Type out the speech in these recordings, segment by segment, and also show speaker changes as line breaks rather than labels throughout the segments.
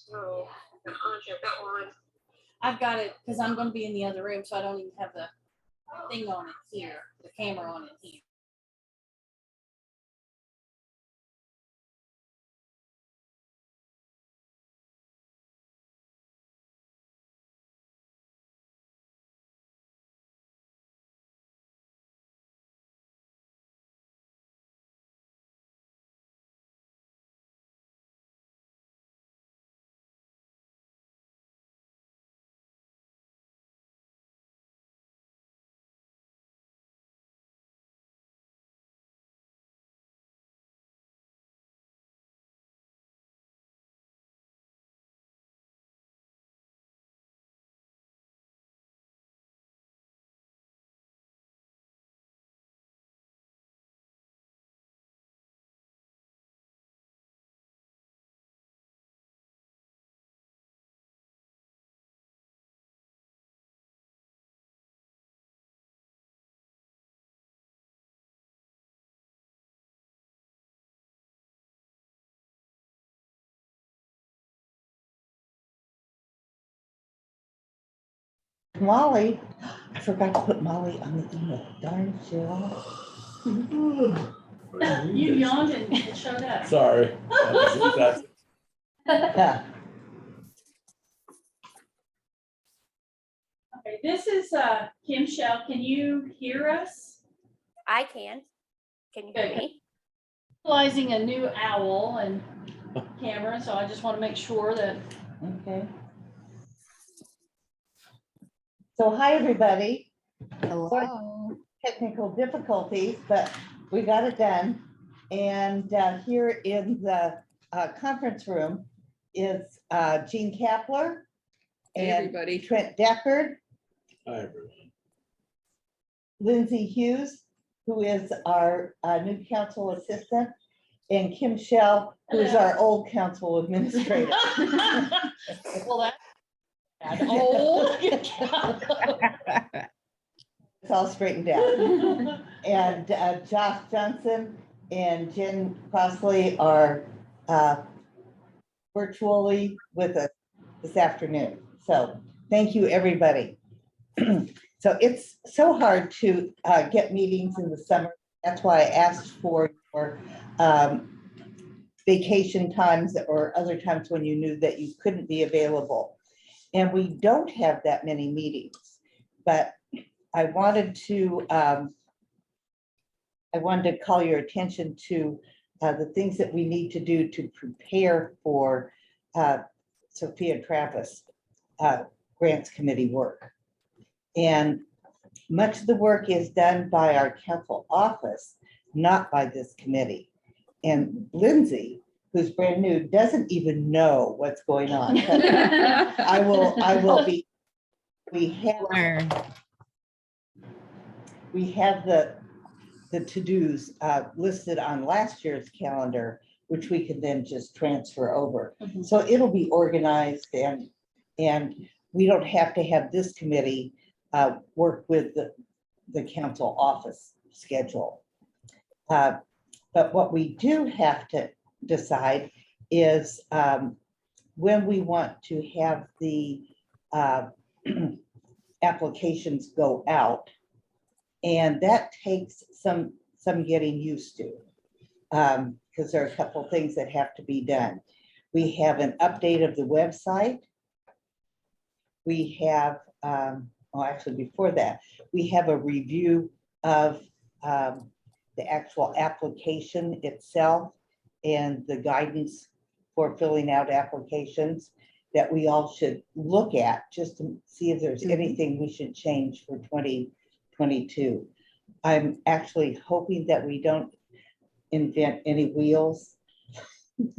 So, I've got one.
I've got it because I'm going to be in the other room, so I don't even have the thing on it here, the camera on it here.
Molly, I forgot to put Molly on the email. Darn Cheryl.
You yawned and it showed up.
Sorry. That's
Yeah.
Okay, this is Kim Shell. Can you hear us?
I can. Can you hear me?
Utilizing a new owl and camera, so I just want to make sure that.
Okay. So hi, everybody.
Hello.
Technical difficulties, but we got it done. And here in the conference room is Jean Kapler
Hey,
and
everybody.
Trent Deckard,
Hi, everyone.
Lindsay Hughes, who is our new council assistant, and Kim Shell, who is our old council administrator.
Well, that's old.
It's all straightened out. And Josh Johnson and Jen Crossley are virtually with us this afternoon. So thank you, everybody. So it's so hard to get meetings in the summer. That's why I asked for your vacation times or other times when you knew that you couldn't be available. And we don't have that many meetings, but I wanted to call your attention to the things that we need to do to prepare for Sophia Travis Grants Committee work. And much of the work is done by our council office, not by this committee. And Lindsay, who's brand new, doesn't even know what's going on. I will be, we have the to-dos listed on last year's calendar, which we can then just transfer over.
Mhm.
So it'll be organized and we don't have to have this committee work with the council office schedule. But what we do have to decide is when we want to have the applications go out. And that takes some getting used to because there are a couple of things that have to be done. We have an update of the website. We have, actually before that, we have a review of the actual application itself and the guidance for filling out applications that we all should look at just to see if there's anything we should change for 2022. I'm actually hoping that we don't invent any wheels.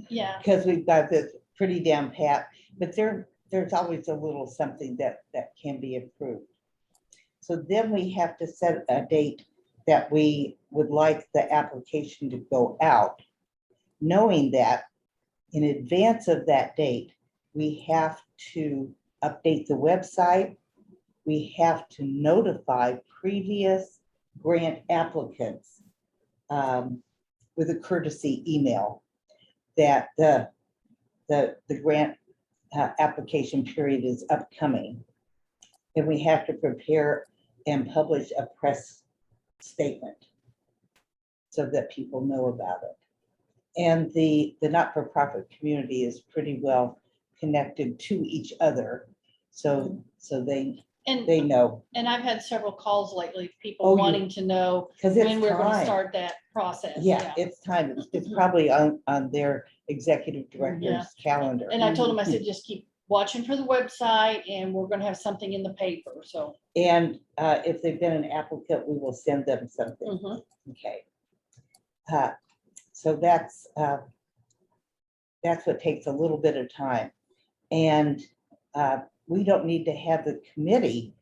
Yeah.
Because we've got this pretty damn pat, but there's always a little something that can be improved. So then we have to set a date that we would like the application to go out, knowing that in advance of that date, we have to update the website. We have to notify previous grant applicants with a courtesy email that the grant application period is upcoming. And we have to prepare and publish a press statement so that people know about it. And the not-for-profit community is pretty well connected to each other. So they
And,
know,
and I've had several calls lately, people
Oh, you-
wanting to know
because it's
when we're gonna
time.
start that process.
Yeah, it's time. It's probably on their executive director's calendar.
And I told them, I said, just keep watching for the website and we're gonna have something in the paper, so.
And if they've been an applicant, we will send them something.
Mhm.
Okay. So that's what takes a little bit of time. And we don't need to have the committee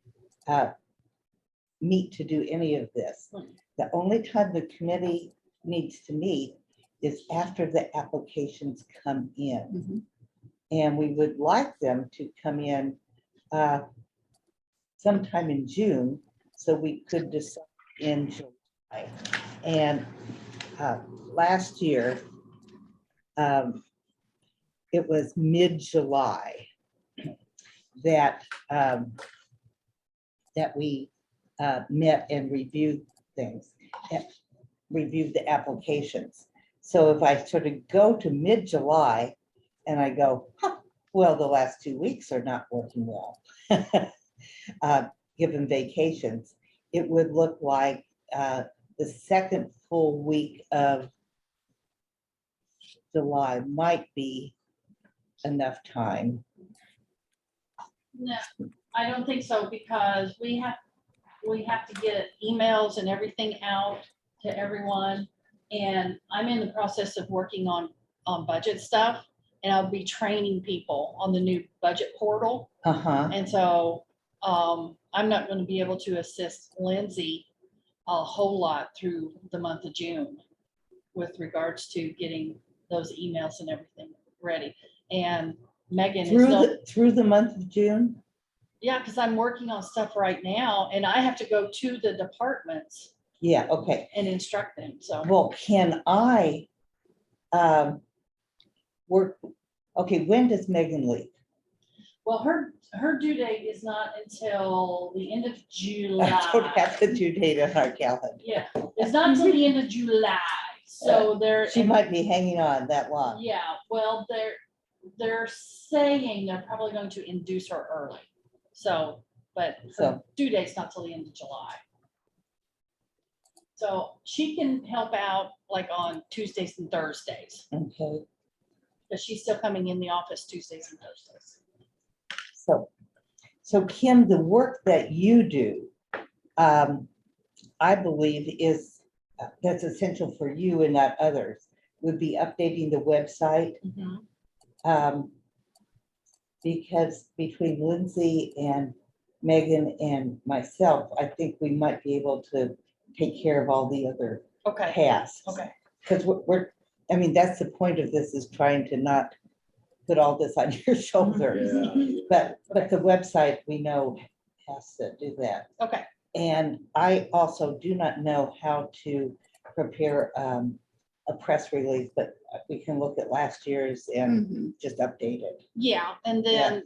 meet to do any of this. The only time the committee needs to meet is after the applications come in. And we would like them to come in sometime in June, so we could decide in July. And last year, it was mid-July that we met and reviewed things, reviewed the applications. So if I sort of go to mid-July and I go, huh, well, the last 2 weeks are not working well, given vacations, it would look like the second full week of July might be enough time.
No, I don't think so, because we have to get emails and everything out to everyone. And I'm in the process of working on budget stuff, and I'll be training people on the new budget portal.
Uh-huh.
And so I'm not going to be able to assist Lindsay a whole lot through the month of June with regards to getting those emails and everything ready. And Megan is
Through the month of June?
yeah, because I'm working on stuff right now and I have to go to the departments
Yeah, okay.
and instruct them. So,
Well, can I work? Okay, when does Megan leave?
well, her due date is not until the end of
I
July.
don't have the due date on our calendar.
Yeah, it's not until the end of July. So
She might be hanging on that long.
yeah, well, they're saying they're probably going to induce her early. So, but her
So-
due date's not till the end of July. So she can help out like on Tuesdays and Thursdays,
Okay,
but she's still coming in the office Tuesdays and Thursdays.
so Kim, the work that you do, I believe is, that's essential for you and not others, would be updating the website. Because between Lindsay and Megan and myself, I think we might be able to take care of all the other
Okay,
tasks.
okay.
Because I mean, that's the point of this, is trying to not put all this on your shoulders. But the website, we know, has to do that.
Okay,
And I also do not know how to prepare a press release, but we can look at last year's and just update it.
yeah, and then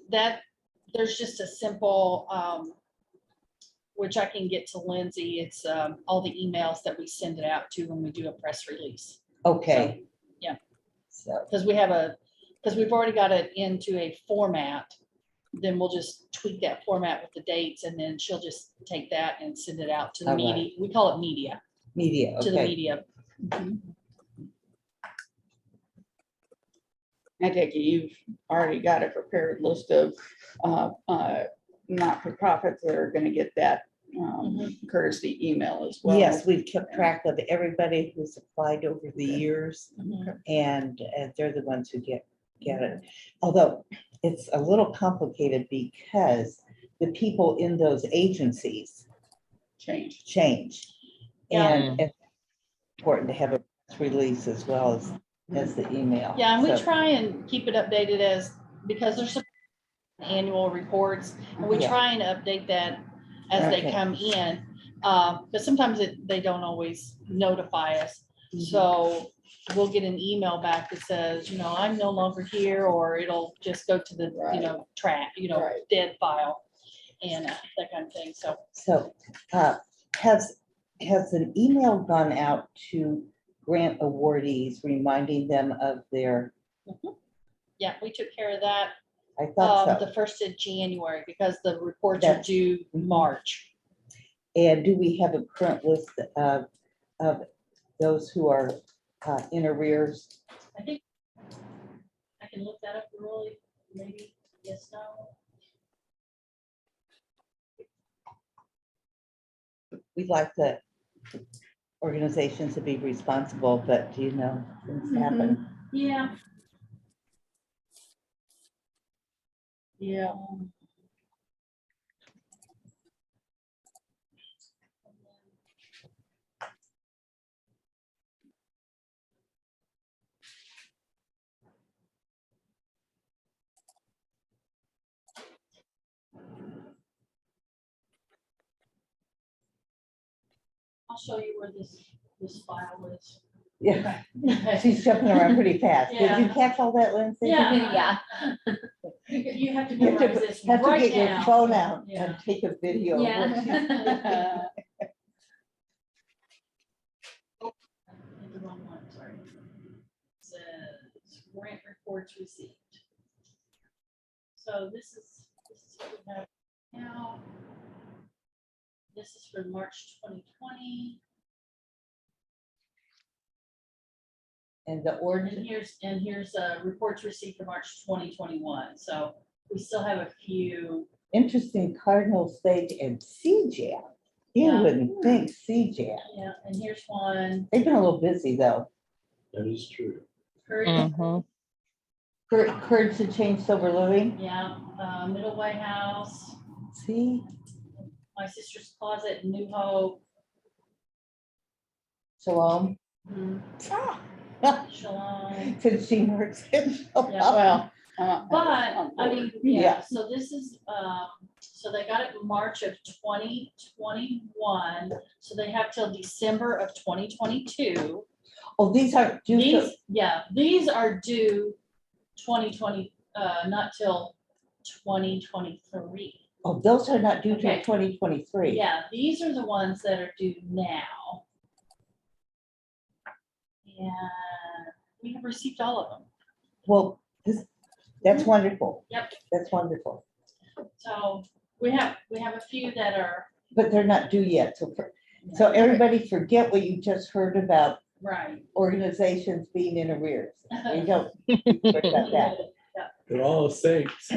there's just a simple, which I can get to Lindsay, it's all the emails that we send it out to when we do a press release.
Okay.
yeah.
So,
Because we've already got it into a format, then we'll just tweak that format with the dates, and then she'll just take that and send it out to the
All right.
media. We call it media,
media,
to the
okay.
media.
I take it you've already got a prepared list of not-for-profits that are gonna get that courtesy email as well.
Yes, we've kept track of everybody who's applied over the years, and they're the ones who get it. Although it's a little complicated because the people in those agencies
Change.
change.
Yeah.
And it's important to have a press release as well as the email.
Yeah, and we
So,
try and keep it updated because there's some annual reports, and we
Yeah.
try and update that as they
Okay.
come in. But sometimes they don't always notify us. So we'll get an email back that says, I'm no longer here, or it'll just go to the, track,
Right.
dead file and that kind of thing. So
So, has an email gone out to grant awardees, reminding them of their,
yeah, we took care of that
I thought
the
so.
1st of January because the reports are
That's-
due March.
And do we have a current list of those who are in arrears?
I think I can look that up really, maybe, yes, no.
We'd like the organizations to be responsible, but things happen.
Yeah. Yeah. I'll show you where this file is.
Yeah,
Okay.
she's jumping around pretty fast. Did you
Yeah.
catch all that, Lindsay?
Yeah.
Yeah.
You have to
You
memorize this
have to
right
get your
now.
phone out
Yeah.
and take a video. of what
Yeah.
she's-
Hit the wrong one, sorry. Says grant reports received. So this is what we have now. This is for March 2020.
And the
And
ordinance,
here's reports received for March 2021. So we still have a few.
interesting, Cardinal State and CJAM. You
Yeah.
wouldn't think CJAM.
Yeah, and here's one.
They've been a little busy though.
That is true.
Courage to Change Sober Living.
Yeah, Middle White House,
See,
My Sister's Closet, New Hope.
Shalom.
Shalom.
Since she works in Shalom.
Yeah.
Well.
But, I mean,
Yeah.
yeah, so this is, so they got it in March of 2021, so they have till December of 2022.
Oh, these aren't due to,
These are due 2020, not till 2023.
oh, those are not due till
Okay.
2023.
Yeah, these are the ones that are due now. And we have received all of them.
Well, that's wonderful.
Yep.
That's wonderful.
So we have a few that are,
But they're not due yet. So everybody forget what you just heard about
right.
organizations being in arrears. We don't forget that.
They're all saints.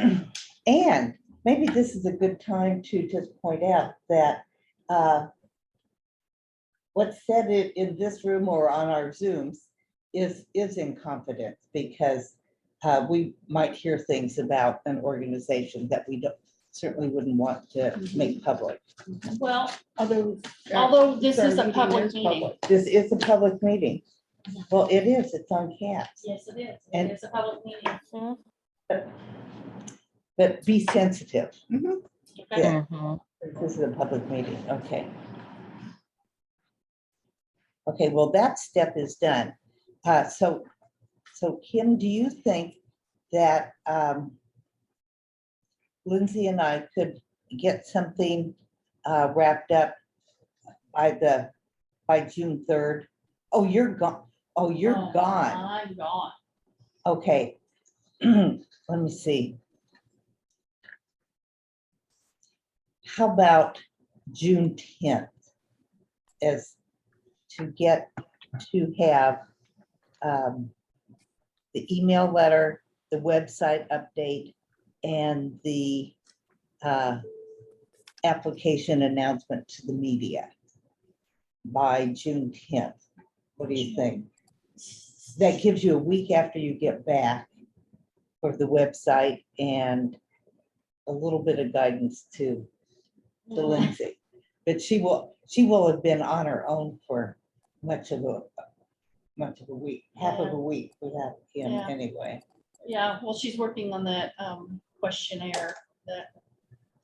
And maybe this is a good time to just point out that what's said in this room or on our Zooms is in confidence, because we might hear things about an organization that we certainly wouldn't want to make public.
Well,
Although
this is a public meeting.
public.
This is a public meeting. Well, it is, it's on cats.
Yes, it is.
And-
It's a public meeting.
But be sensitive.
Okay.
Yeah. This is a public meeting, okay. Okay, well, that step is done. So Kim, do you think that Lindsay and I could get something wrapped up by June 3rd? Oh, you're gone. Oh, you're
Oh,
gone.
I'm gone.
Okay. Let me see. How about June 10th as to get to have the email letter, the website update, and the application announcement to the media by June 10th. What do you think? That gives you a week after you get back for the website and a little bit of guidance to Lindsay. But she will have been on her own for much of a week, half of a week without him
Yeah.
anyway.
Yeah, well, she's working on that questionnaire, that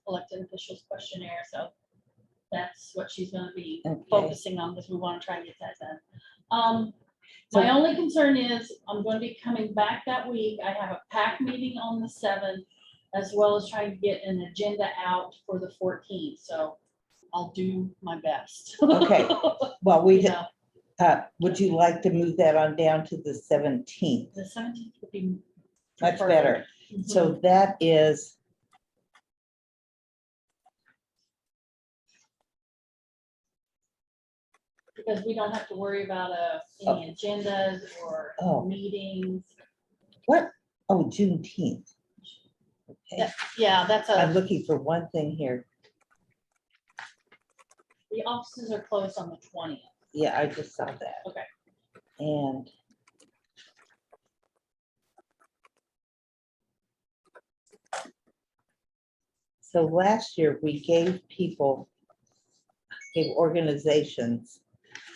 elected officials questionnaire, so that's what she's gonna be
Okay.
focusing on, because we want to try and get that done.
So-
My only concern is I'm going to be coming back that week. I have a PAC meeting on the 7th, as well as trying to get an agenda out for the 14th, so I'll do my best.
Okay. Well, we,
You know,
would you like to move that on down to the 17th?
The 17th would be.
Much
preferred.
better.
Mhm.
So that is,
Because we don't have to worry about any agendas or
Oh.
meetings.
what? Oh, Juneteenth. Okay,
Yeah, that's
I'm
a,
looking for one thing here.
the offices are closed on the 20th.
Yeah, I just saw that.
Okay.
And so last year, we gave organizations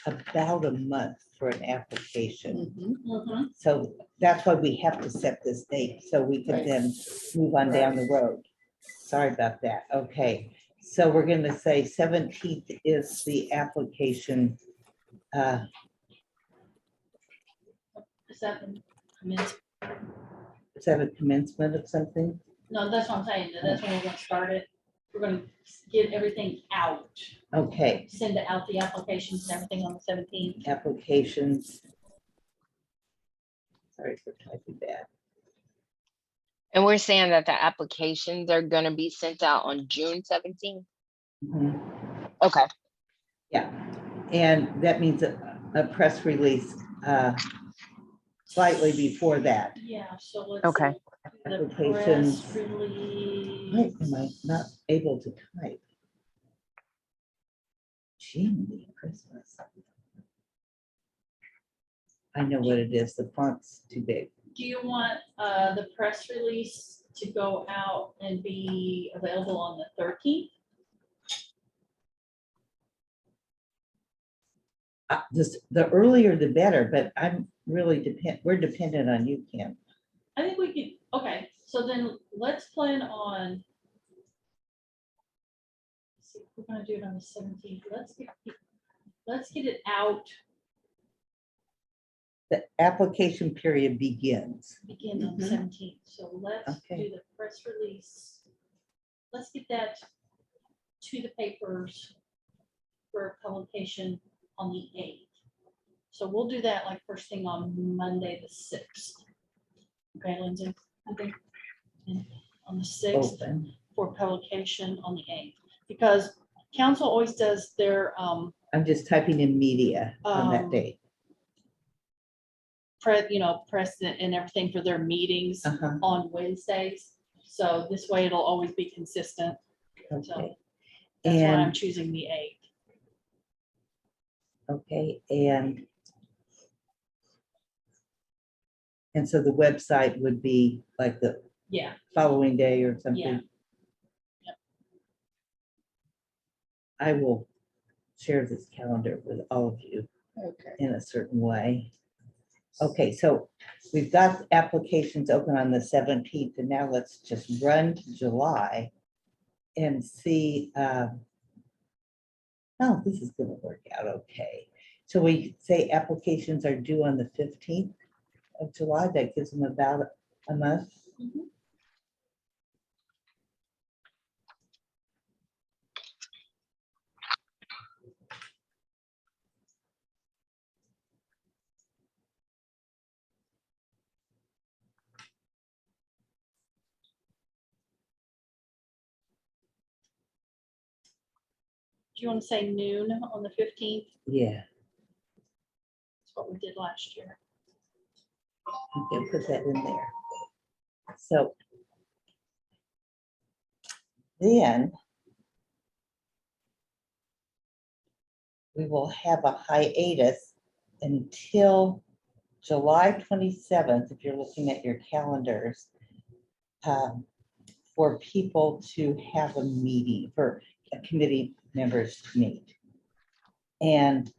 about a month for an application.
Mhm.
Mhm.
So that's why we have to set this date, so we can
Right.
then move on down the road. Sorry about that. Okay, so we're gonna say 17th is the application.
Is that the commence-
Is that a commencement of something?
No, that's what I'm saying. That's when we're gonna start it. We're gonna get everything out,
Okay,
send out the applications and everything on the 17th.
applications. Sorry for typing that.
And we're saying that the applications are gonna be sent out on June 17th?
Mhm.
Okay,
Yeah, and that means a press release slightly before that.
Yeah, so let's.
Okay.
see. The
Applications.
press release.
Why am I not able to type? Gee, Christmas. I know what it is, the font's too big.
Do you want the press release to go out and be available on the 13th?
Just the earlier the better, but I'm really we're dependent on you, Kim.
I think we could, okay, so then let's plan on. Let's see, we're gonna do it on the 17th. Let's get it out,
The application period begins.
begin on the
Mhm.
17th. So let's
Okay.
do the press release. Let's get that to the papers for publication on the 8th. So we'll do that like first thing on Monday, the 6th. Okay, Lindsay? Okay. And on the 6th
Open.
for publication on the 8th, because council always does their
I'm just typing in media on that
Um,
date.
press and everything for their meetings
Uh-huh,
on Wednesdays. So this way it'll always be consistent.
okay,
That's why I'm
And-
choosing the 8th.
okay, and so the website would be like the
Yeah,
following day or
yeah.
something. I will share this calendar with all of you
Okay.
in a certain way. Okay, so we've got applications open on the 17th, and now let's just run to July and see. Oh, this is gonna work out okay. So we say applications are due on the 15th of July. That gives them about a month.
Mhm. Do you want to say noon on the 15th?
Yeah,
That's what we did last year.
you can put that in there. So then we will have a hiatus until July 27th, if you're looking at your calendars, for people to have a meeting, for committee members to meet. And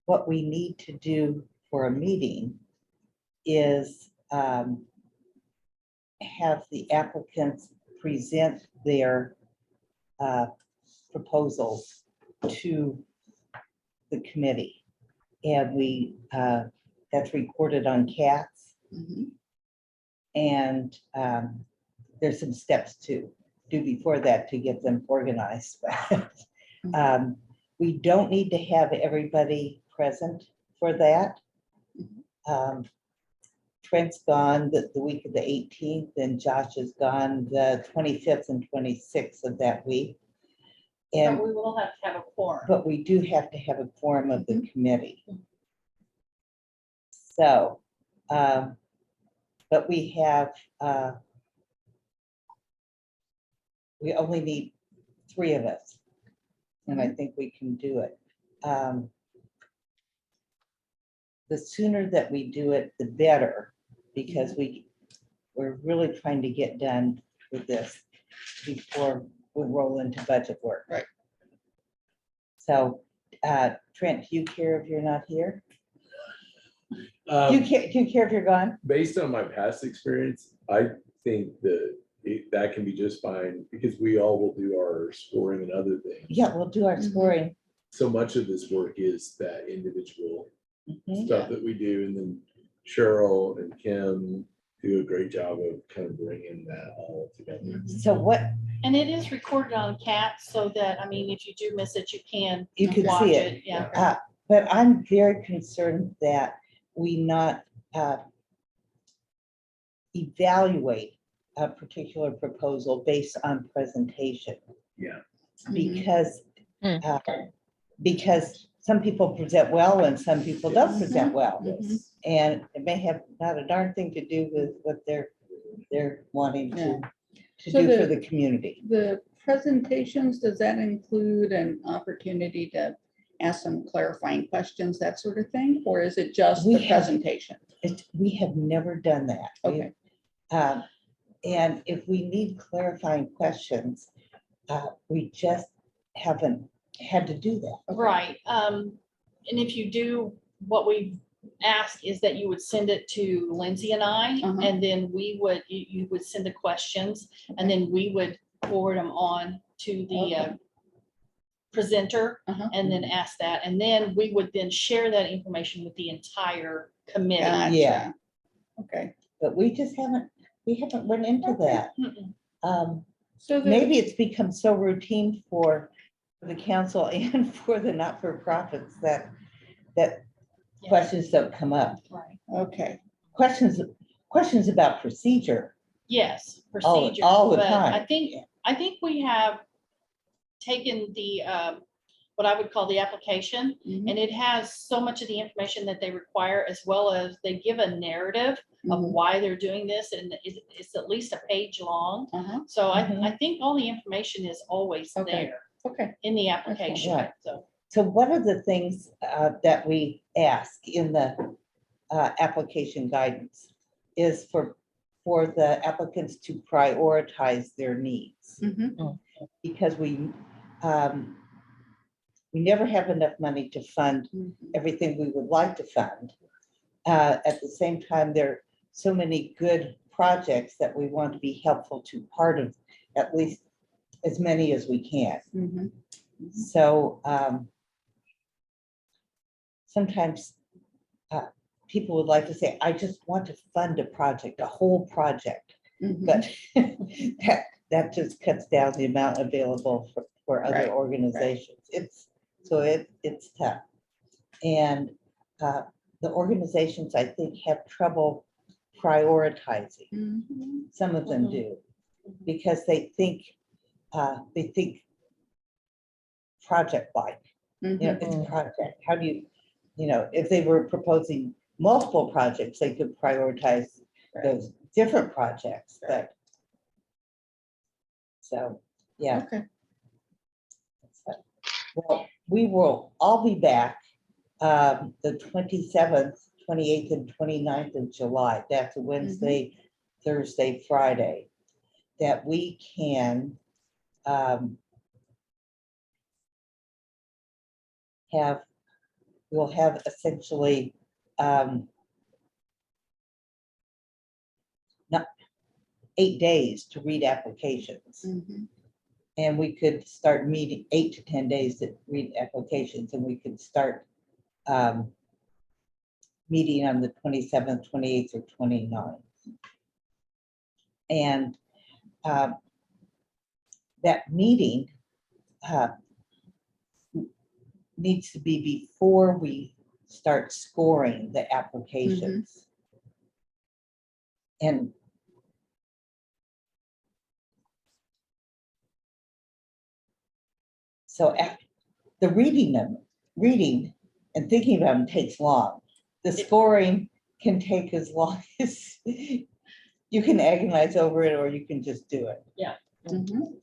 what we need to do for a meeting is have the applicants present their proposals to the committee. And we, that's recorded on CATS.
Mhm.
And there's some steps to do before that to get them organized. We don't need to have everybody present for that. Trent's gone the week of the 18th, and Josh is gone the 25th and 26th of that week. And,
But we will have to have a quorum.
but we do have to have a quorum of the committee. So, but we have, we only need 3 of us, and I think we can do it. The sooner that we do it, the better, because we're really trying to get done with this before we roll into budget work.
Right.
So, Trent, do you care if you're not here?
Um,
Do you care if you're gone?
Based on my past experience, I think that that can be just fine because we all will do our scoring and other things.
Yeah, we'll do our
Mhm.
scoring.
So much of this work is that individual
Mhm.
stuff that we do, and then Cheryl and Kim do a great job of kind of bringing that all together.
So what,
And it is recorded on CAT so that, I mean, if you do miss it, you can
you can
watch
see it.
it. Yeah.
But I'm very concerned that we not evaluate a particular proposal based on presentation.
Yeah.
Because,
Hmm.
because some people present well and some people don't present well.
Yes.
And it may have not a darn thing to do with what they're wanting to
So
do for
the-
the community.
The presentations, does that include an opportunity to ask some clarifying questions, that sort of thing? Or is it just
We
the
have-
presentation?
We have never done that.
Okay.
And if we need clarifying questions, we just haven't had to do that.
Right. And if you do, what we ask is that you would send it to Lindsay and I,
Uh-huh.
and then you would send the questions, and then we would forward them on to the presenter,
Uh-huh.
and then ask that, and then we would then share that information with the entire committee.
Yeah.
Gotcha. Okay,
But we haven't run into that.
Mm-mm.
so
Maybe it's become so routine for the council and for the not-for-profits that
Yeah.
questions don't come up.
Right.
okay,
Questions about procedure.
Yes,
All
procedure.
the
but
time.
I think we have taken the, what I would call the application,
Mhm.
and it has so much of the information that they require, as well as they give a narrative of
Mhm.
why they're doing this, and it's at least a page long.
Uh-huh.
So
Mhm.
I think all the information is always
Okay.
there
Okay,
in the application,
Right.
so.
So one of the things that we ask in the application guidance is for the applicants to prioritize their needs.
Mhm.
Because we never have enough money to fund
Mhm.
everything we would like to fund. At the same time, there are so many good projects that we want to be helpful to part of at least as many as we can.
Mhm.
So sometimes people would like to say, I just want to fund a project, a whole project.
Mhm.
But that just cuts down the amount available for
Right,
other organizations. It's tough. And the organizations, I think, have trouble prioritizing.
Mhm.
Some of them
Mhm.
do, because they think project-like. You know,
Mhm.
it's a project. How do you if they were proposing multiple projects, they could prioritize
Right.
those different projects,
Right.
but so, yeah.
Okay,
Well, we will all be back the 27th, 28th, and 29th of July. That's a Wednesday, Thursday, Friday, that we can we'll have essentially not 8 days to read applications.
Mhm.
And we could start meeting 8 to 10 days to read applications, and we could start meeting on the 27th, 28th, or 29th. And that meeting needs to be before we start scoring the applications. And so the reading and thinking about them takes long. The scoring can take as long as you can agonize over it, or you can just do it.
Mhm.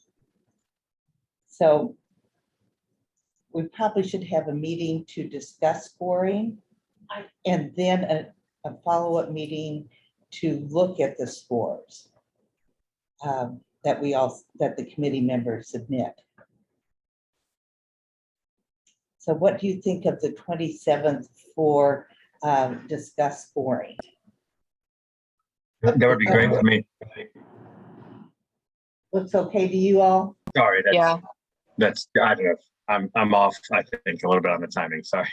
So we probably should have a meeting to discuss scoring, and then a follow-up meeting to look at the scores that the committee members submit. So what do you think of the 27th for discuss scoring?
That would be great for me.
Looks okay to you all?
Sorry,
Yeah.
that's, I don't know. I'm off, I think, a little bit on the timing. Sorry.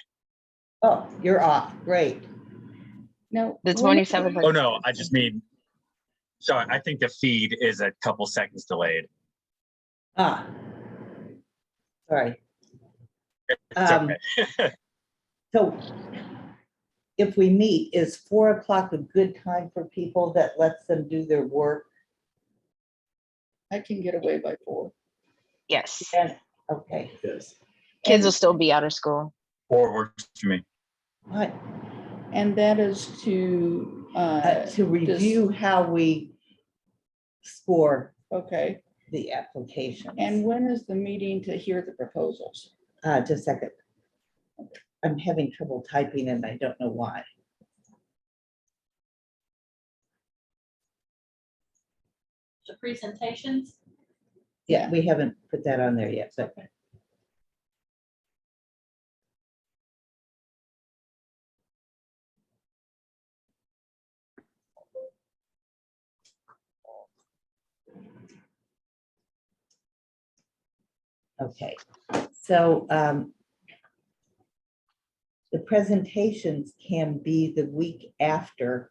Oh, you're off. Great.
No.
The 27th.
Oh, no, I just mean, sorry, I think the feed is a couple seconds delayed.
Ah. Sorry.
It's okay.
So if we meet, is 4 o'clock a good time for people that lets them do their work?
I can get away by 4.
Yes.
And, okay.
Yes.
Kids will still be out of school.
Or works for me.
What?
And that is to.
To review how we score
Okay,
the applications.
and when is the meeting to hear the proposals?
Just a second. I'm having trouble typing and I don't know why.
The presentations.
Yeah, we haven't put that on there yet, but. Okay, so the presentations can be the week after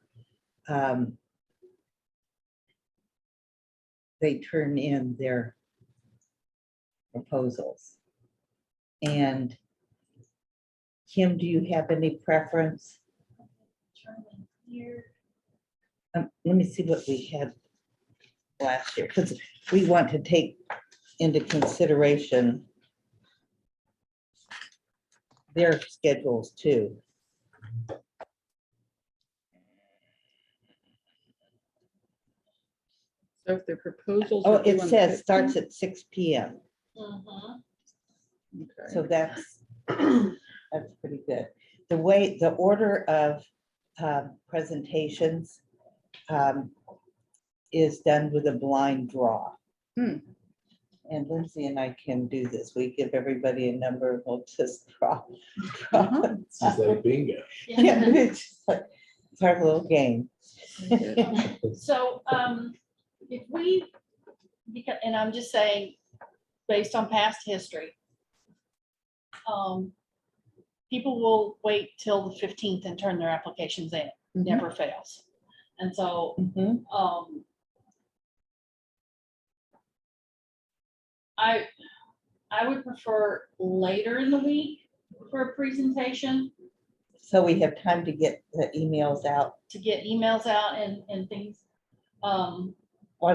they turn in their proposals. And Kim, do you have any preference?
Here.
Let me see what we had last year, because we want to take into consideration their schedules too.
So if the proposals.
Oh,
are due
it
on the
says starts
15th?
at 6 p.m.
Okay.
So that's pretty good. The order of presentations is done with a blind draw. And Lindsay and I can do this. We give everybody a number and we'll just draw.
It's just like bingo.
Yeah, it's just like, it's our little game.
So, if we, because, and I'm just saying, based on past history, people will wait till the 15th and turn their applications in, never fails. And so,
Mhm.
I would prefer later in the week for a presentation,
So we have time to get the emails out.
to get emails out and things.
Want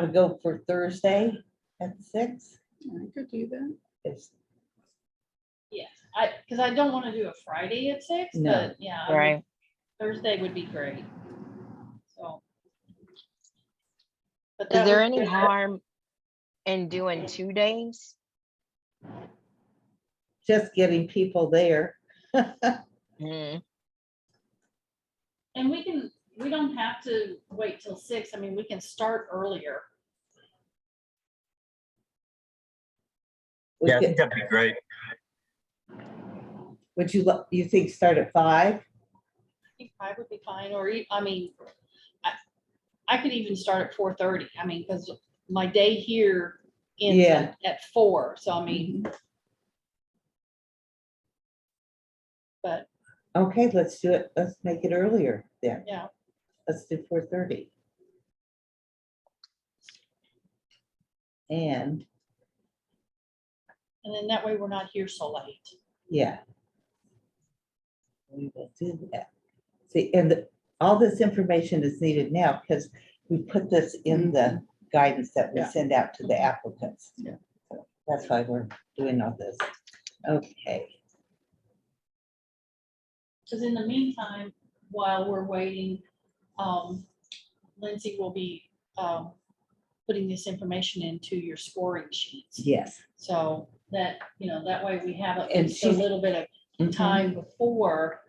to go for Thursday at 6?
I could do that.
It's
Yes, because I don't want to do a Friday at 6,
No.
but yeah, I would-
Right.
Thursday would be great. So. But
Is
that
there
would-
any harm in doing 2 days?
just getting people there.
Hmm.
And we don't have to wait till 6. I mean, we can start earlier.
We
Yeah, I
could-
think that'd be great.
Would you think start at 5?
I think 5 would be fine, or, I mean, I could even start at 4:30. I mean, because my day here ends
Yeah.
at 4, so I mean, but
Okay, let's do it. Let's make it earlier then.
yeah,
Let's do 4:30. And
and then that way we're not here so late.
yeah. We will do that. See, and all this information is needed now because we put this in the guidance that we
Yeah.
send out to the applicants.
Yeah.
So that's why we're doing all this. Okay,
Because in the meantime, while we're waiting, Lindsay will be putting this information into your scoring sheets.
yes.
So that, that way we have at
And
least a
she's-
little bit of
Mhm.
time before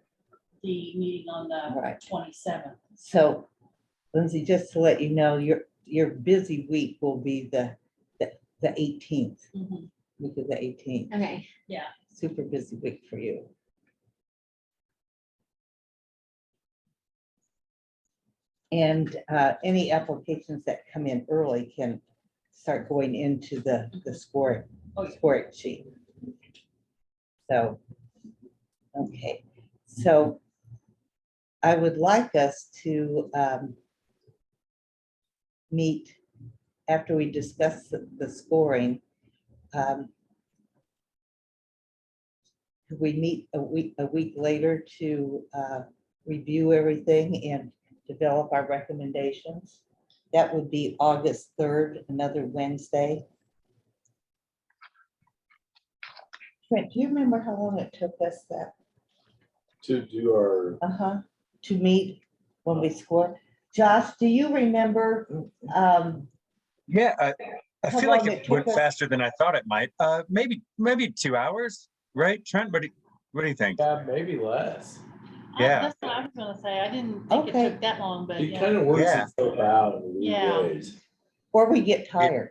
the meeting on the
Right.
27th.
So Lindsay, just to let you know, your busy week will be the 18th,
Mhm.
week of the 18th.
Okay.
Yeah,
Super busy week for you. And any applications that come in early can start going into the scoring
Oh, yeah.
scoring sheet. So, okay, so I would like us to meet after we discuss the scoring. Could we meet a week later to review everything and develop our recommendations? That would be August 3rd, another Wednesday. Trent, do you remember how long it took us
To do our,
to meet when we score? Josh, do you remember?
Yeah, I
How
feel like
long
it
it
went
took us?
faster than I thought it might. Maybe 2 hours, right? Trent, what do you think?
maybe less.
Yeah.
That's what I was gonna say. I didn't think it
Okay.
took that long, but
It
yeah.
kind of works
Yeah.
itself out in
Yeah.
ways.
Or we get tired?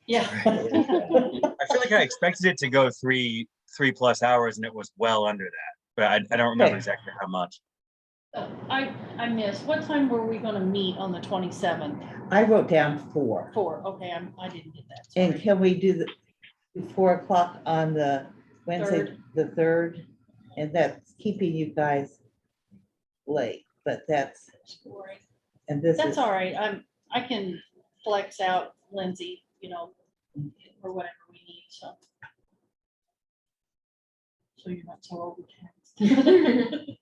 Yeah.
I feel like I expected it to go three plus hours and it was well under that, but I don't remember
Okay.
exactly how much.
I missed. What time were we gonna meet on the 27th?
I wrote down 4.
4, okay, I didn't get that.
And
Sorry.
can we do the 4 o'clock on the Wednesday, the 3rd? And that's keeping you guys late, but that's,
Scoring.
and this
That's
is,
all right. I can flex out Lindsay, or whatever we need, so. So you're not so overtaxed.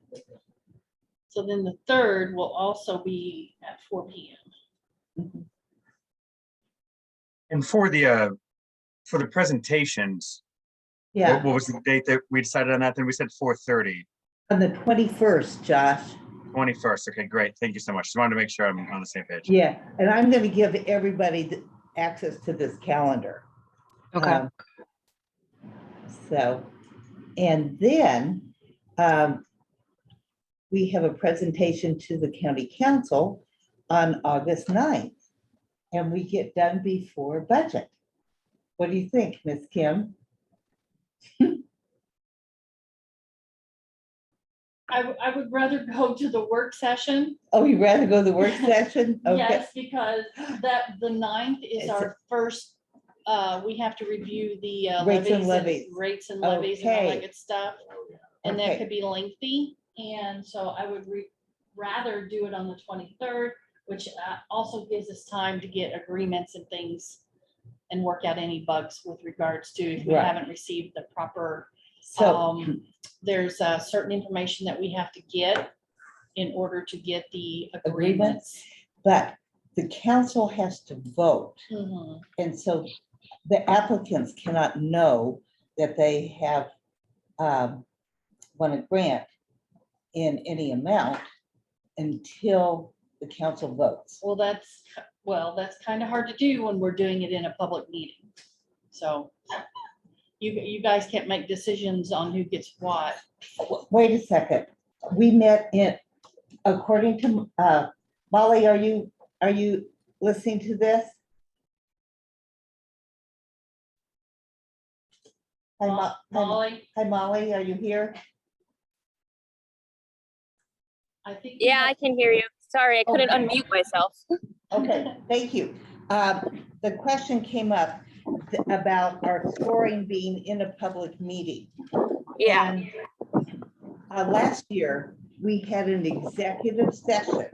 So then the 3rd will also be at 4 PM.
And for the presentations,
yeah,
what was the date that we decided on that? Then we said 4:30,
on the 21st, Josh.
21st. Okay, great. Thank you so much. Just wanted to make sure I'm on the same page.
Yeah, and I'm gonna give everybody access to this calendar.
Okay.
So, and then we have a presentation to the county council on August 9th. And we get done before budget. What do you think, Miss Kim?
I would rather go to the work session.
Oh, you'd rather go to the work session? Okay.
Yes, because the 9th is
It's
our first, we have to review the
Rates and levies.
rates and levies and all
Okay.
that good stuff. And that
Okay.
could be lengthy. And so I would rather do it on the 23rd, which also gives us time to get agreements and things and work out any bugs with regards to if we
Right.
haven't received the proper,
So,
there's certain information that we have to get in order to get the
Agreements?
agreements.
but the council has to vote.
Mhm.
And so the applicants cannot know that they have won a grant in any amount until the council votes.
Well, that's kind of hard to do when we're doing it in a public meeting. So you guys can't make decisions on who gets what.
Wait a second. We met according to, Molly, are you listening to this?
Molly,
Hi, Molly, are you here?
I think.
Yeah, I can hear you. Sorry, I couldn't
Okay.
unmute myself.
Okay, thank you. The question came up about our scoring being in a public meeting.
Yeah.
And, last year, we had an executive session.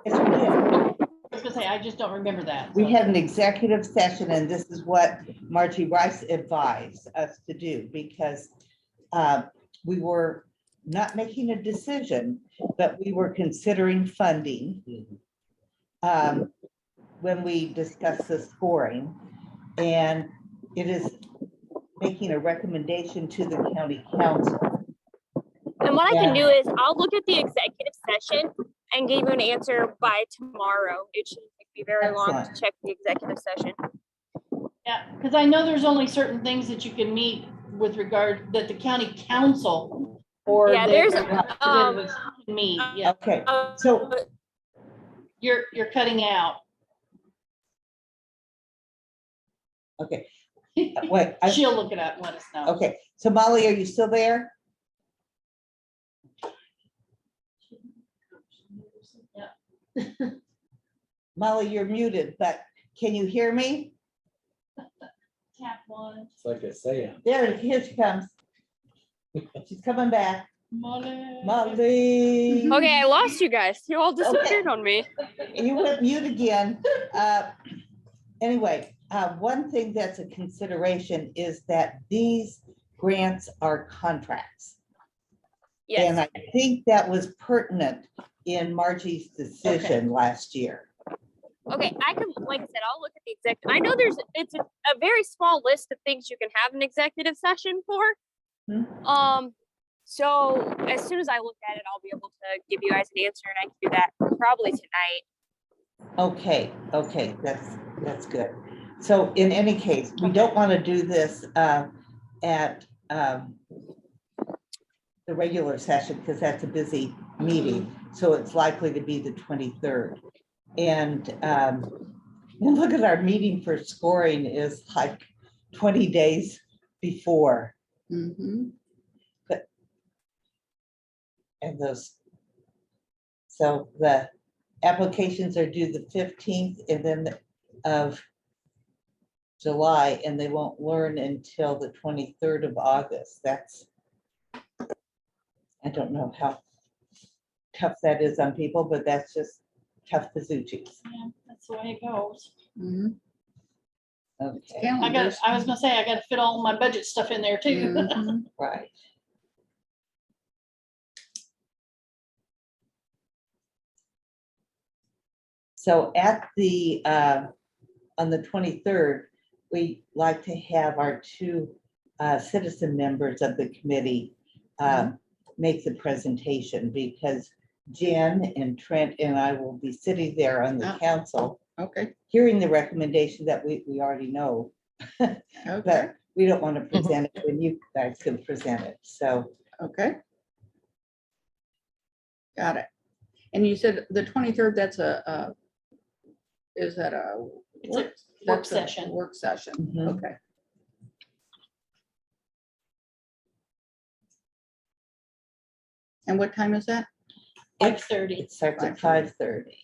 Yes, we did.
I was gonna say, I just don't remember that.
We
so.
had an executive session, and this is what Margie Rice advised us to do, because we were not making a decision, but we were considering funding when we discussed the scoring. And it is making a recommendation to the county council.
And what I can
Yeah.
do is I'll look at the executive session and give you an answer by tomorrow. It shouldn't take me very long to
Excellent.
check the executive session.
Yeah, because I know there's only certain things that you can meet with regard, that the county council or.
Yeah,
their
there's,
representatives can meet, yeah.
Okay, so
You're cutting out.
okay, wait,
She'll look it up and let us know.
okay, so Molly, are you still there?
Yeah.
Molly, you're muted, but can you hear me?
Tap one.
It's like I say,
There it is, here she comes. She's coming back.
Molly.
Molly.
okay, I lost you guys. You all disappeared on me.
You went mute again. Anyway, one thing that's a consideration is that these grants are contracts. And
Yes.
I think that was pertinent in Margie's decision last year.
Okay, I can, like I said, I'll look at the executive. I know it's a very small list of things you can have an executive session for. So as soon as I look at it, I'll be able to give you guys an answer, and I can do that probably tonight.
Okay, that's good. So in any case, we don't want to do this at the regular session, because that's a busy meeting. So it's likely to be the 23rd. And look at our meeting for scoring is like 20 days before.
Mhm.
And those, so the applications are due the 15th and then of July, and they won't learn until the 23rd of August. That's, I don't know how tough that is on people, but that's just tough pizzuchis.
Yeah, that's the way it goes.
Mhm.
Okay,
Calendars.
I was gonna say, I gotta fit all my budget stuff in there too.
Mhm.
right. So at the, on the 23rd, we like to have our two citizen members of the committee make the presentation, because Jen and Trent and I will be sitting there on the
Ah.
council,
Okay,
hearing the recommendation that we already know,
okay,
but we don't want to present it when you guys can present it. So
okay. Got it. And you said the 23rd, that's is that a?
It's a work
that's a
session.
Work session,
Mhm.
okay. And what time is that?
5:30.
it starts at 5:30.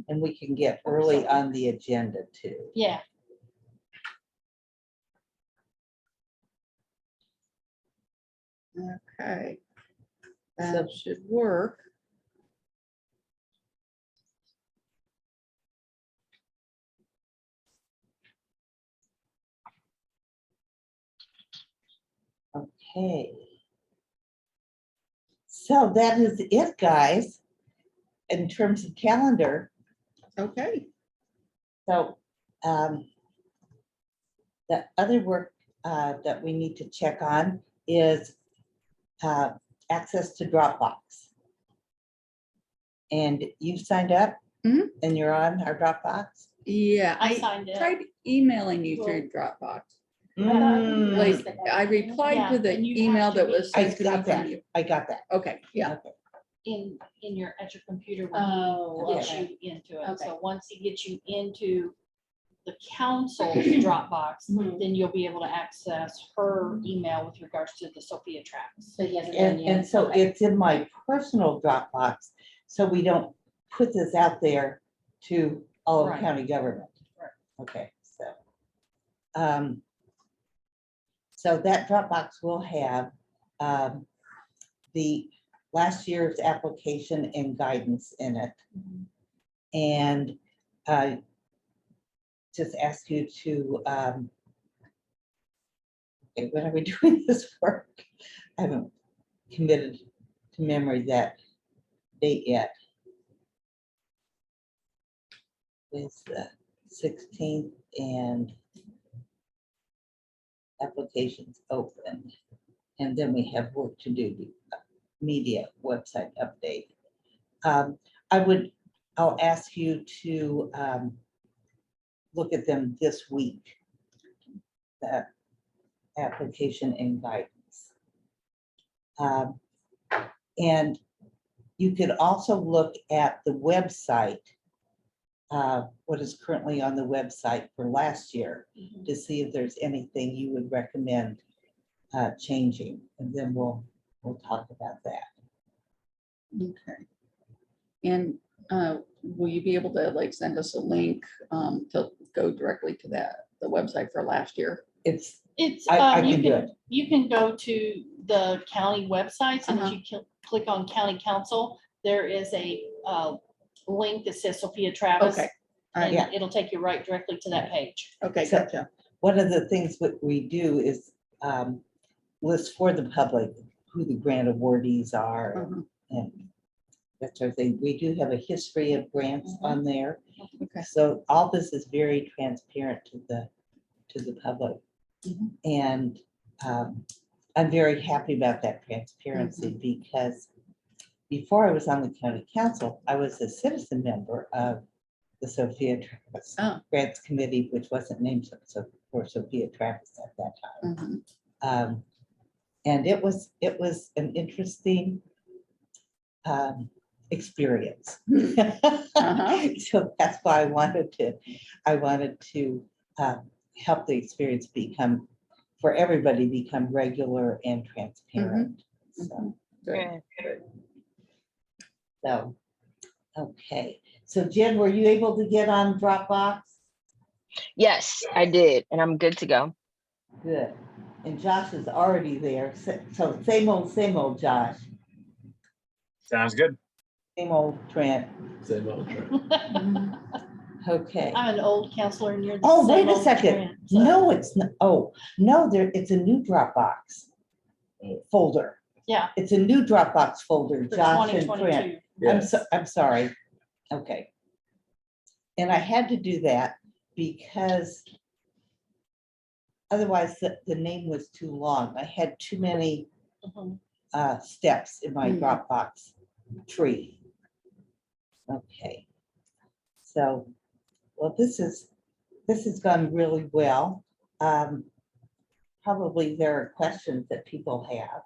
And we can get early on the agenda too.
Yeah,
Okay.
So-
That should work.
Okay. So that is it, guys, in terms of calendar.
Okay,
So the other work that we need to check on is access to Dropbox. And you signed up
Mhm.
and you're on our Dropbox?
yeah,
I
I
signed it.
tried emailing you through Dropbox.
Mm,
Like, I replied to
Yeah,
the
and you have
email
to
that
be-
was
I
sent to me
got
from
that.
you.
I got that.
Okay, yeah,
Okay.
in your, at your computer.
Oh,
When he gets
okay.
you into it.
Okay.
So once he gets you into the council's Dropbox,
Mhm.
then you'll be able to access her email with regards to the Sophia tracks.
So he hasn't done yet.
And so
Okay.
it's in my personal Dropbox, so we don't put this out there to all of
Right.
county government. Okay, so. So that Dropbox will have the last year's application and guidance in it. And just ask you to, okay, when are we doing this work? I haven't committed to memory that date yet. It's the 16th and applications open. And then we have work to do, the media website update. I'll ask you to look at them this week. The application and guidance. And you could also look at the website, what is currently on the website for last year, to see if there's anything you would recommend changing, and then we'll talk about that.
Okay. And will you be able to like send us a link to go directly to the website for last year?
It's,
It's,
I
you
can do it.
you can go to the county websites, and if
Uh-huh.
you click on county council, there is a link that says Sophia Travis.
Okay. All right.
And
Yeah.
it'll take you right directly to that page.
Okay,
So-
gotcha.
One of the things that we do is list for the public who the grant awardees are,
Uh-huh.
and that sort of thing. We do have a history of grants on there.
Okay.
So all this is very transparent to the public.
Mhm.
And I'm very happy about that transparency
Mm-hmm.
because before I was on the county council, I was a citizen member of the Sophia Travis
Oh.
Grants Committee, which wasn't named for Sophia Travis at that time.
Mhm.
And it was an interesting experience.
Uh-huh.
So that's why I wanted to help the experience for everybody become regular and transparent. So,
Good.
so, okay. So Jen, were you able to get on Dropbox?
Yes, I did, and I'm good to go.
Good. And Josh is already there. So same old Josh,
Sounds good.
same old Trent.
Same old track.
Mhm.
Okay.
I'm an old counselor and you're the
Oh,
same
wait a
old
second.
Trent, so-
No, it's not. Oh, no, it's a new Dropbox folder.
Yeah.
It's a new Dropbox folder,
For
Josh and Trent.
2022.
Yes.
I'm sorry. Okay. And I had to do that because otherwise the name was too long. I had too many
Mhm.
steps in my
Hmm.
Dropbox tree. Okay. So, well, this has gone really well. Probably there are questions that people have.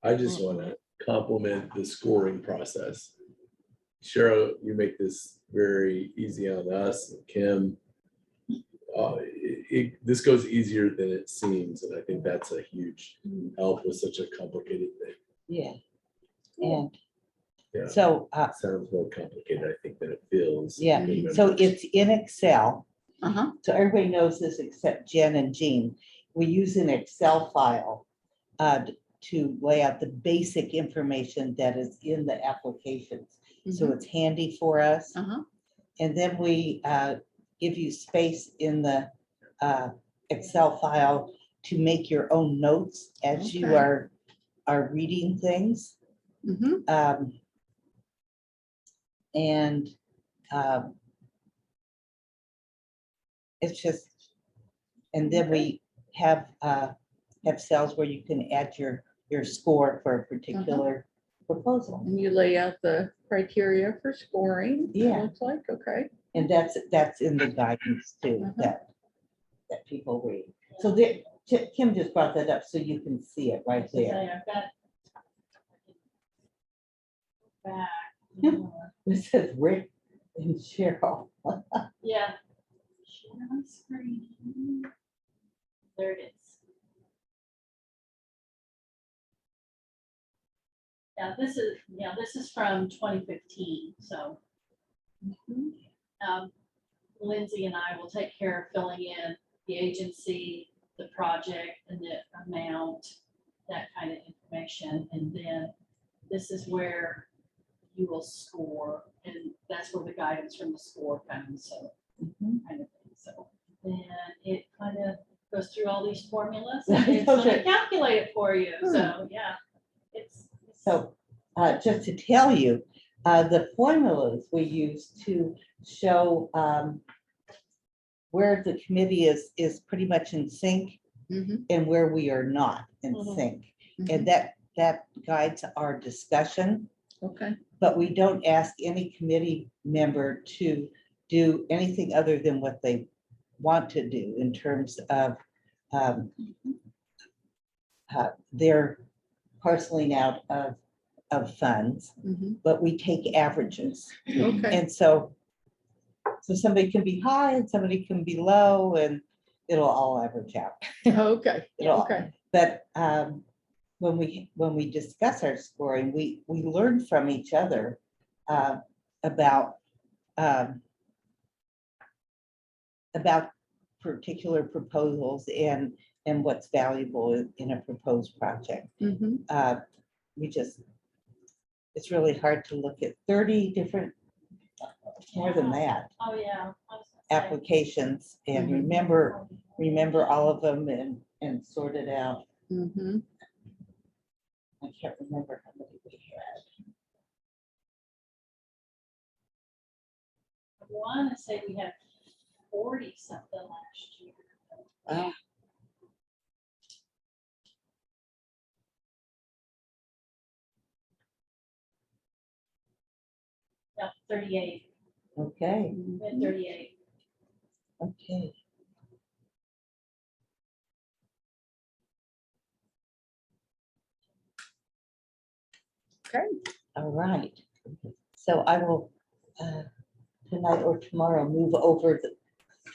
I just want to compliment the scoring process. Cheryl, you make this very easy on us, Kim. This goes easier than it seems, and I think that's a huge help with such a complicated thing.
Yeah. And
Yeah.
so,
Sounds more complicated, I think, than it feels.
yeah,
Good
so
members.
it's in Excel.
Uh-huh.
So everybody knows this except Jen and Jean. We use an Excel file to lay out the basic information that is in the applications. So it's handy for us.
Uh-huh.
And then we give you space in the Excel file to make your own notes as you
Okay.
are reading things.
Mhm.
And it's just, and then we have cells where you can add your score for a particular proposal.
And you lay out the criteria for scoring. it
Yeah.
Looks like, okay.
And that's in the guidance too,
Uh-huh.
that people read. So Kim just brought that up so you can see it right there.
I've got back.
It says Rick and Cheryl.
Yeah. Share my screen. There it is. Yeah, this is from 2015, so. Lindsay and I will take care of filling in the agency, the project, and the amount, that kind of information. And then this is where you will score, and that's where the guidance from the score comes, so kind of thing. So then it kind of goes through all these formulas and it's gonna calculate it for you. So yeah, it's
So just to tell you, the formulas we use to show where the committee is pretty much in sync and where we are not in sync. And that guides our discussion.
Okay.
But we don't ask any committee member to do anything other than what they want to do in terms of their parceling out of funds, but we take averages.
Okay.
And so somebody can be high and somebody can be low and it'll all average out.
Okay. Okay.
But when we discuss our scoring, we learn from each other about particular proposals and what's valuable in a proposed project. It's really hard to look at 30 different, more than that,
oh yeah.
applications and remember all of them and sort it out. I can't remember how many we had.
I want to say we had 40 something last year.
Wow.
No, 38.
Okay,
We had 38.
okay.
Okay.
All right. So I will tonight or tomorrow move over the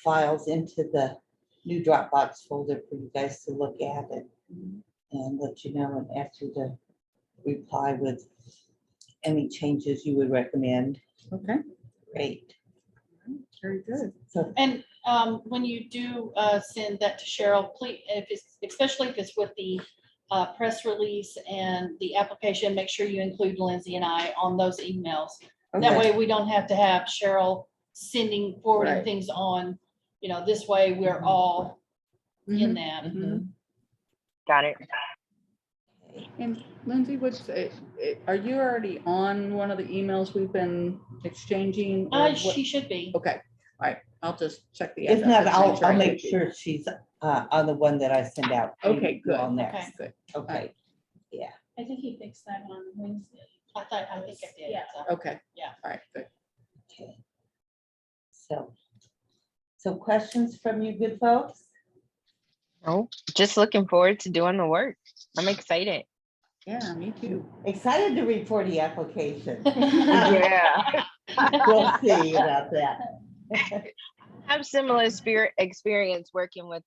files into the new Dropbox folder for you guys to look at it and let you know and ask you to reply with any changes you would recommend.
Okay.
Great.
Very good.
So
And when you do send that to Cheryl, please, especially if it's with the press release and the application, make sure you include Lindsay and I on those emails. That way we don't have to have Cheryl forwarding
Right.
things on, this way we're all in that.
Got it.
And Lindsay, are you already on one of the emails we've been exchanging? or what?
She should be.
Okay, all right, I'll just check the.
if not,
FF
I'll
I
make
did.
sure she's on the one that I send out.
Okay, good.
On
Okay.
next.
Good.
Okay.
I think he fixed that on Wednesday. I think I did. Yeah.
Okay.
Yeah.
All right, good.
Okay. So questions from you good folks?
Oh, just looking forward to doing the work. I'm excited.
Yeah, me too.
Excited to read for the application.
Yeah.
We'll see about that.
I have similar experience working with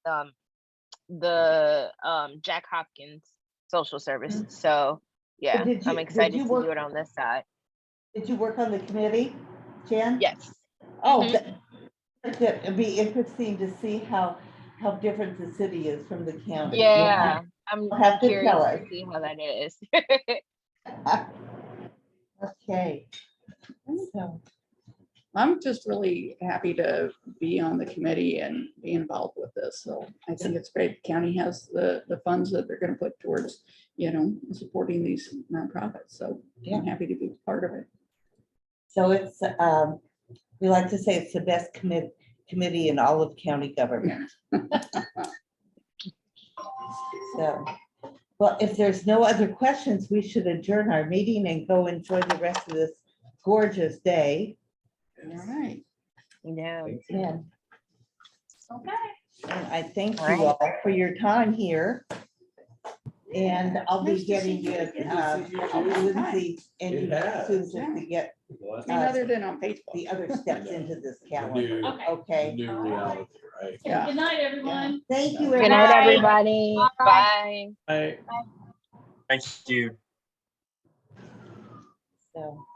the Jack Hopkins social services. So yeah,
Did
I'm
you
excited to
work-
do it on this side.
Did you work on the committee, Jen?
Yes.
Oh,
Mhm.
good. It'd be interesting to see how different the city is from the county.
Yeah, I'm
You'll have to
curious
tell
to
us.
see how that is.
Okay. So,
I'm just really happy to be on the committee and be involved with this. So I think it's great. The county has the funds that they're gonna put towards, supporting these nonprofits. So I'm happy to be part of it.
so it's, we like to say it's the best committee in all of county government. So, well, if there's no other questions, we should adjourn our meeting and go enjoy the rest of this gorgeous day.
All right.
Yeah.
And
Okay.
I thank
All
you
right.
all for your time here. And I'll be
Nice to see
getting
you
you,
again.
Lindsay and
It
you,
has.
Susan, to get
And other than on Facebook.
the other steps into this
The
calendar.
new,
Okay.
Okay,
the new reality, right?
Yeah.
Good night, everyone.
thank you.
Good night,
everybody.
everybody. Bye.
Bye.
Thank you.
So